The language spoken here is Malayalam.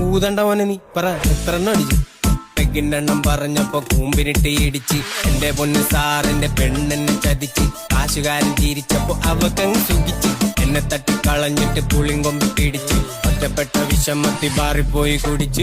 ഊതണ്ടവനെ നീ പറ എത്ര എണ്ണം അടിച്ചു? പെഗിണ്ടെണ്ണം പറഞ്ഞപ്പോ കൂമ്പിനിട്ട് ഇടിച്ച്. എന്റെ പൊന്ന് സാറിന്റെ പെണ്ണെന്നെ ചതിച്ച്. കാശുകാരൻ ചിരിച്ചപ്പോ അവക്കങ്ങ് സുഖിച്ച്. എന്നെ തട്ടിക്കളഞ്ഞിട്ട് പുളിങ്കൊമ്പ് പിടിച്ച്. ഒറ്റപ്പെട്ട വിഷമത്തി ബാറിപ്പോയി കുടിച്ച്.